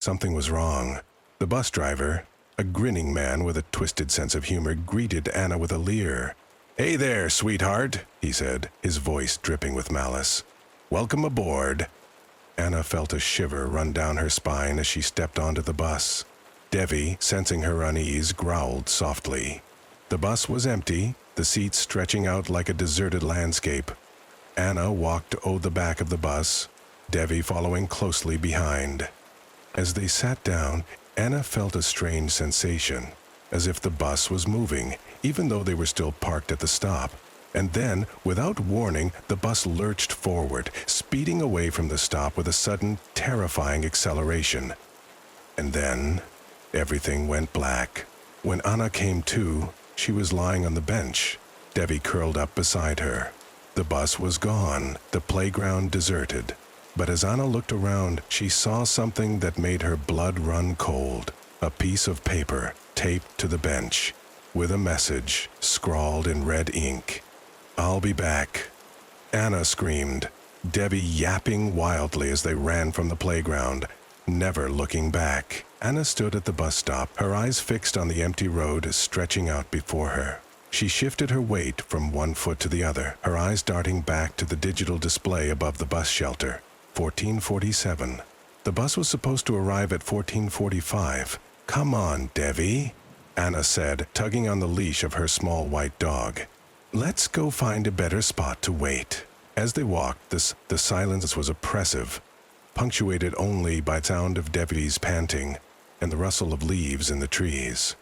Something was wrong. The bus driver, a grinning man with a twisted sense of humor, greeted Anna with a leer. "Hey there, sweetheart," he said, his voice dripping with malice. "Welcome aboard." Anna felt a shiver run down her spine as she stepped onto the bus. Devi, sensing her unease, growled softly. The bus was empty, the seats stretching out like a deserted landscape. Anna walked to the back of the bus, Devi following closely behind. As they sat down, Anna felt a strange sensation, as if the bus was moving, even though they were still parked at the stop. And then, without warning, the bus lurched forward, speeding away from the stop with a sudden, terrifying acceleration. And then, everything went black. When Anna came to, she was lying on the bench, Devi curled up beside her. The bus was gone, the playground deserted. But as Anna looked around, she saw something that made her blood run cold. A piece of paper taped to the bench, with a message scrawled in red ink. "I'll be back." Anna screamed, Debbie yapping wildly as they ran from the playground, never looking back. Anna stood at the bus stop, her eyes fixed on the empty road stretching out before her. She shifted her weight from one foot to the other, her eyes darting back to the digital display above the bus shelter. 14:47. The bus was supposed to arrive at 14:45. "Come on, Devi," Anna said, tugging on the leash of her small white dog. "Let's go find a better spot to wait." As they walked, the silence was oppressive, punctuated only by the sound of Devi's panting and the rustle of leaves in the trees.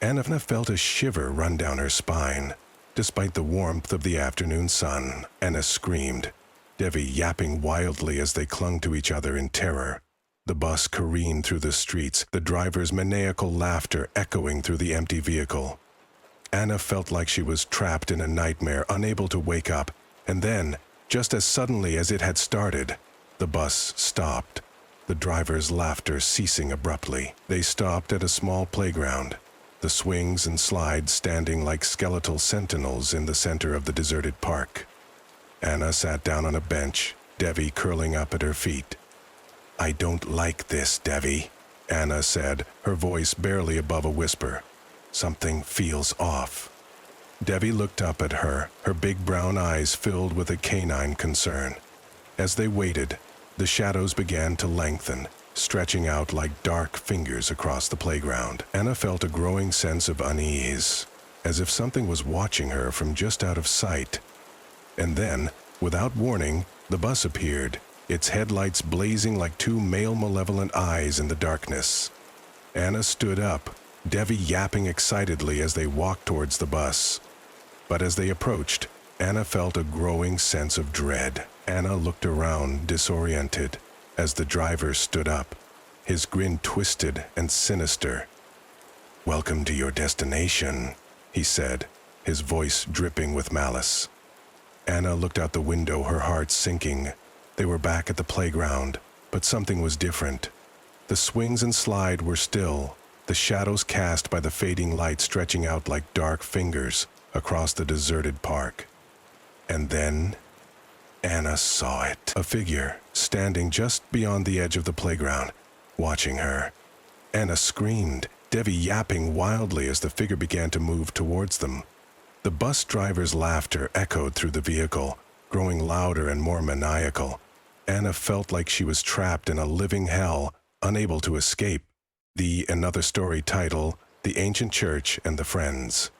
Anna felt a shiver run down her spine. Despite the warmth of the afternoon sun, Anna screamed, Devi yapping wildly as they clung to each other in terror. The bus careened through the streets, the driver's maniacal laughter echoing through the empty vehicle. Anna felt like she was trapped in a nightmare, unable to wake up, and then, just as suddenly as it had started, the bus stopped, the driver's laughter ceasing abruptly. They stopped at a small playground, the swings and slides standing like skeletal sentinels in the center of the deserted park. Anna sat down on a bench, Devi curling up at her feet. "I don't like this, Devi," Anna said, her voice barely above a whisper. "Something feels off." Devi looked up at her, her big brown eyes filled with a canine concern. As they waited, the shadows began to lengthen, stretching out like dark fingers across the playground. Anna felt a growing sense of unease, as if something was watching her from just out of sight. And then, without warning, the bus appeared, its headlights blazing like two male malevolent eyes in the darkness. Anna stood up, Devi yapping excitedly as they walked towards the bus. But as they approached, Anna felt a growing sense of dread. Anna looked around, disoriented, as the driver stood up, his grin twisted and sinister. "Welcome to your destination," he said, his voice dripping with malice. Anna looked out the window, her heart sinking. They were back at the playground, but something was different. The swings and slide were still, the shadows cast by the fading light stretching out like dark fingers across the deserted park. And then, Anna saw it. A figure, standing just beyond the edge of the playground, watching her. Anna screamed, Devi yapping wildly as the figure began to move towards them. The bus driver's laughter echoed through the vehicle, growing louder and more maniacal. Anna felt like she was trapped in a living hell, unable to escape. The Another Story title, The Ancient Church and the Friends.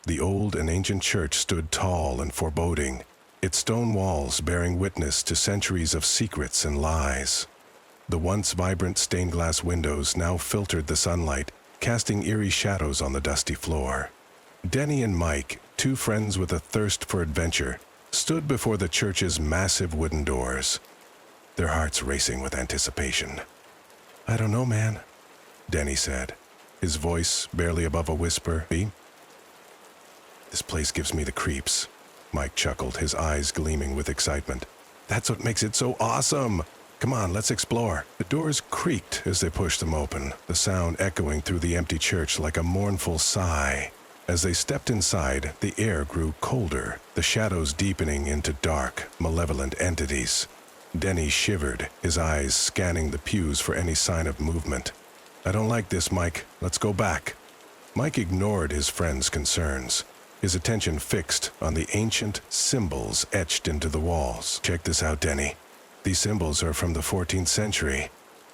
The old and ancient church stood tall and foreboding, its stone walls bearing witness to centuries of secrets and lies. The once vibrant stained glass windows now filtered the sunlight, casting eerie shadows on the dusty floor. Denny and Mike, two friends with a thirst for adventure, stood before the church's massive wooden doors, their hearts racing with anticipation. "I don't know, man," Denny said, his voice barely above a whisper. "This place gives me the creeps," Mike chuckled, his eyes gleaming with excitement. "That's what makes it so awesome! Come on, let's explore." The doors creaked as they pushed them open, the sound echoing through the empty church like a mournful sigh. As they stepped inside, the air grew colder, the shadows deepening into dark, malevolent entities. Denny shivered, his eyes scanning the pews for any sign of movement. "I don't like this, Mike. Let's go back." Mike ignored his friend's concerns, his attention fixed on the ancient symbols etched into the walls. "Check this out, Denny. These symbols are from the 14th century.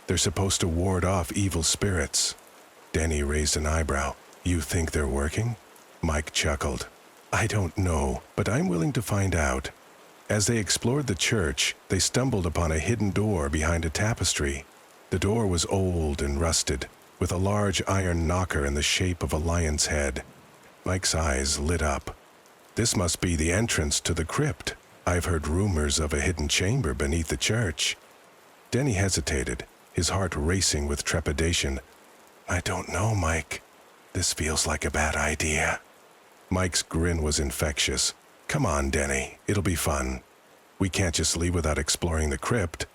They're supposed to ward off evil spirits." Denny raised an eyebrow. "You think they're working?" Mike chuckled. "I don't know, but I'm willing to find out." As they explored the church, they stumbled upon a hidden door behind a tapestry. The door was old and rusted, with a large iron knocker in the shape of a lion's head. Mike's eyes lit up. "This must be the entrance to the crypt. I've heard rumors of a hidden chamber beneath the church." Denny hesitated, his heart racing with trepidation. "I don't know, Mike. This feels like a bad idea." Mike's grin was infectious. "Come on, Denny. It'll be fun. We can't just leave without exploring the crypt."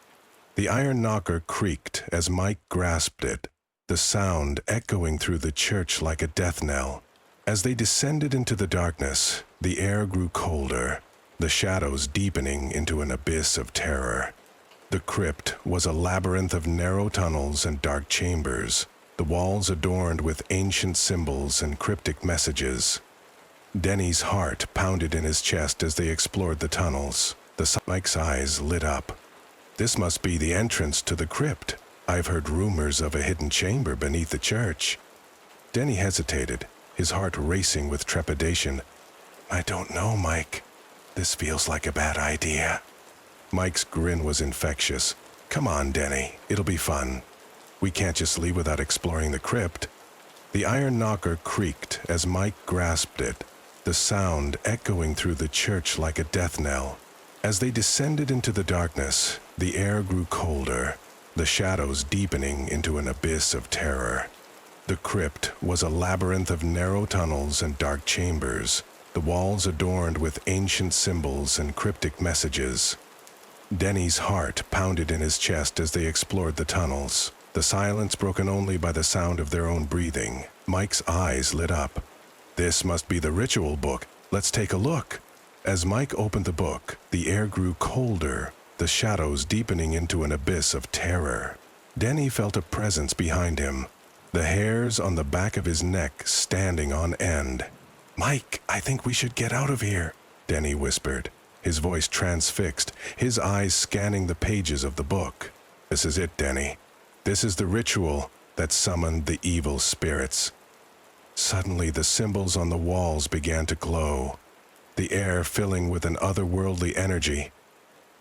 The iron knocker creaked as Mike grasped it, the sound echoing through the church like a death knell. As they descended into the darkness, the air grew colder, the shadows deepening into an abyss of terror. The crypt was a labyrinth of narrow tunnels and dark chambers, the walls adorned with ancient symbols and cryptic messages. Denny's heart pounded in his chest as they explored the tunnels. Mike's eyes lit up. "This must be the entrance to the crypt. I've heard rumors of a hidden chamber beneath the church." Denny hesitated, his heart racing with trepidation. "I don't know, Mike. This feels like a bad idea." Mike's grin was infectious. "Come on, Denny. It'll be fun. We can't just leave without exploring the crypt." The iron knocker creaked as Mike grasped it, the sound echoing through the church like a death knell. As they descended into the darkness, the air grew colder, the shadows deepening into an abyss of terror. The crypt was a labyrinth of narrow tunnels and dark chambers, the walls adorned with ancient symbols and cryptic messages. Denny's heart pounded in his chest as they explored the tunnels, the silence broken only by the sound of their own breathing. Mike's eyes lit up. "This must be the ritual book. Let's take a look." As Mike opened the book, the air grew colder, the shadows deepening into an abyss of terror. Denny felt a presence behind him, the hairs on the back of his neck standing on end. "Mike, I think we should get out of here," Denny whispered, his voice transfixed, his eyes scanning the pages of the book. "This is it, Denny. This is the ritual that summoned the evil spirits." Suddenly, the symbols on the walls began to glow, the air filling with an otherworldly energy.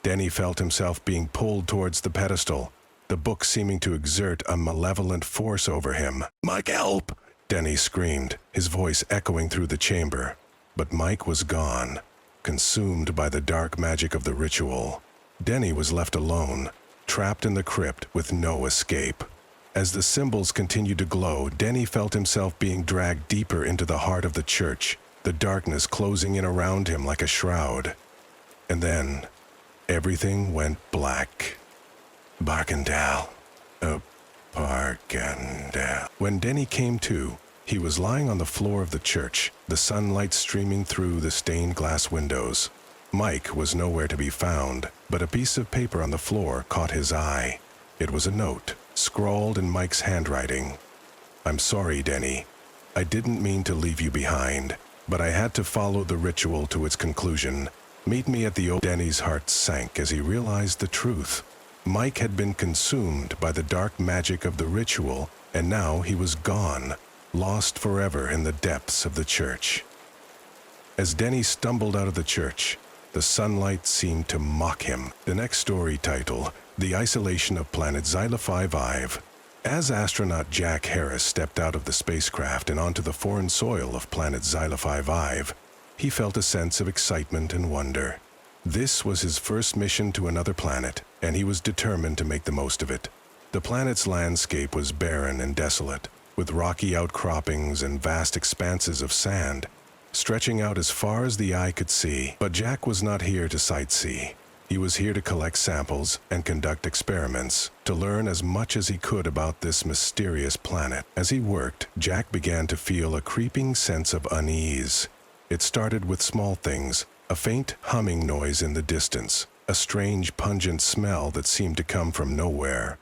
Denny felt himself being pulled towards the pedestal, the book seeming to exert a malevolent force over him. "Mike, help!" Denny screamed, his voice echoing through the chamber. But Mike was gone, consumed by the dark magic of the ritual. Denny was left alone, trapped in the crypt with no escape. As the symbols continued to glow, Denny felt himself being dragged deeper into the heart of the church, the darkness closing in around him like a shroud. And then, everything went black. Barkendale. Oh, Barkendale. When Denny came to, he was lying on the floor of the church, the sunlight streaming through the stained glass windows. Mike was nowhere to be found, but a piece of paper on the floor caught his eye. It was a note, scrawled in Mike's handwriting. "I'm sorry, Denny. I didn't mean to leave you behind, but I had to follow the ritual to its conclusion. Meet me at the old..." Denny's heart sank as he realized the truth. Mike had been consumed by the dark magic of the ritual, and now he was gone, lost forever in the depths of the church. As Denny stumbled out of the church, the sunlight seemed to mock him. The next story title, The Isolation of Planet Xyla 5. As astronaut Jack Harris stepped out of the spacecraft and onto the foreign soil of planet Xyla 5, he felt a sense of excitement and wonder. This was his first mission to another planet, and he was determined to make the most of it. The planet's landscape was barren and desolate, with rocky outcroppings and vast expanses of sand, stretching out as far as the eye could see. But Jack was not here to sightsee. He was here to collect samples and conduct experiments, to learn as much as he could about this mysterious planet. As he worked, Jack began to feel a creeping sense of unease. It started with small things, a faint humming noise in the distance, a strange pungent smell that seemed to come from nowhere.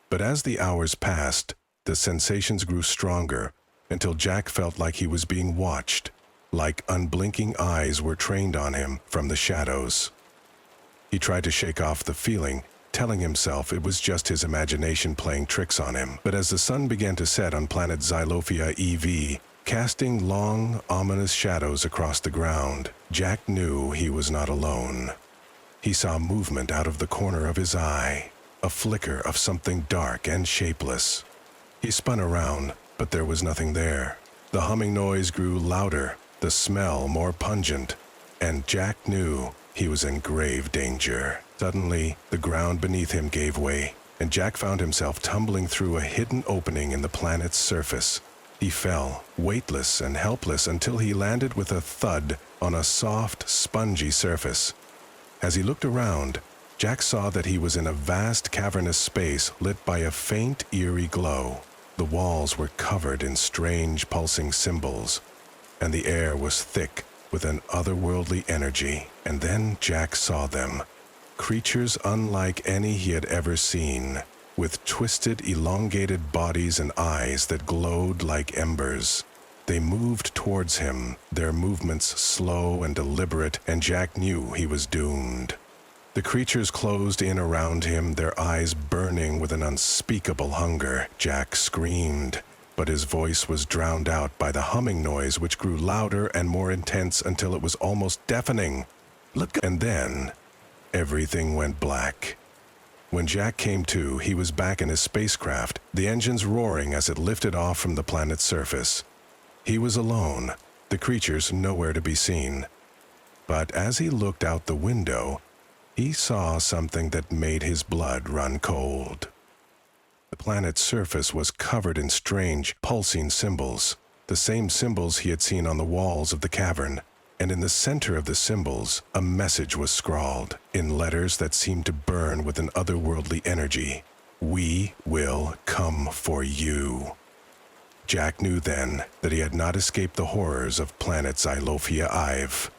But as the hours passed, the sensations grew stronger until Jack felt like he was being watched, like unblinking eyes were trained on him from the shadows. He tried to shake off the feeling, telling himself it was just his imagination playing tricks on him. But as the sun began to set on planet Xylophia EV, casting long, ominous shadows across the ground, Jack knew he was not alone. He saw movement out of the corner of his eye, a flicker of something dark and shapeless. He spun around, but there was nothing there. The humming noise grew louder, the smell more pungent, and Jack knew he was in grave danger. Suddenly, the ground beneath him gave way, and Jack found himself tumbling through a hidden opening in the planet's surface. He fell, weightless and helpless, until he landed with a thud on a soft, spongy surface. As he looked around, Jack saw that he was in a vast cavernous space lit by a faint, eerie glow. The walls were covered in strange, pulsing symbols, and the air was thick with an otherworldly energy. And then Jack saw them. Creatures unlike any he had ever seen, with twisted, elongated bodies and eyes that glowed like embers. They moved towards him, their movements slow and deliberate, and Jack knew he was doomed. The creatures closed in around him, their eyes burning with an unspeakable hunger. Jack screamed, but his voice was drowned out by the humming noise, which grew louder and more intense until it was almost deafening. Look, and then everything went black. When Jack came to, he was back in his spacecraft, the engines roaring as it lifted off from the planet's surface. He was alone, the creatures nowhere to be seen. But as he looked out the window, he saw something that made his blood run cold. The planet's surface was covered in strange, pulsing symbols, the same symbols he had seen on the walls of the cavern. And in the center of the symbols, a message was scrawled, in letters that seemed to burn with an otherworldly energy. "We will come for you." Jack knew then that he had not escaped the horrors of planet Xylophia Ive.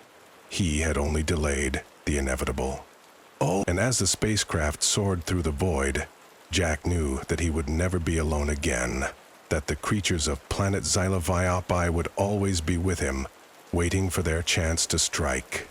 He had only delayed the inevitable. Oh! And as the spacecraft soared through the void, Jack knew that he would never be alone again, that the creatures of planet Xylophia would always be with him, waiting for their chance to strike.